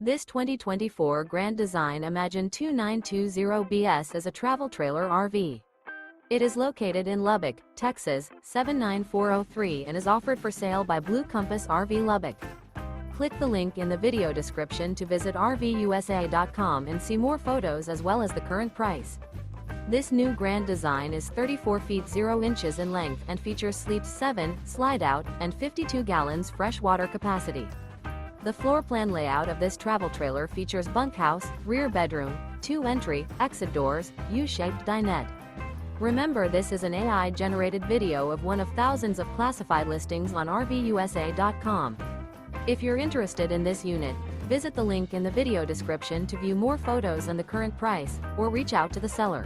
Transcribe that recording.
This 2024 Grand Design Imagine 2920BS is a travel trailer RV. It is located in Lubbock, Texas, 79403 and is offered for sale by Blue Compass RV Lubbock. Click the link in the video description to visit RVUSA.com and see more photos as well as the current price. This new Grand Design is 34 feet 0 inches in length and features sleeps 7, slide-out, and 52 gallons fresh water capacity. The floor plan layout of this travel trailer features bunkhouse, rear bedroom, 2 entry, exit doors, U-shaped dinette. Remember, this is an AI-generated video of one of thousands of classified listings on RVUSA.com. If you're interested in this unit, visit the link in the video description to view more photos and the current price, or reach out to the seller.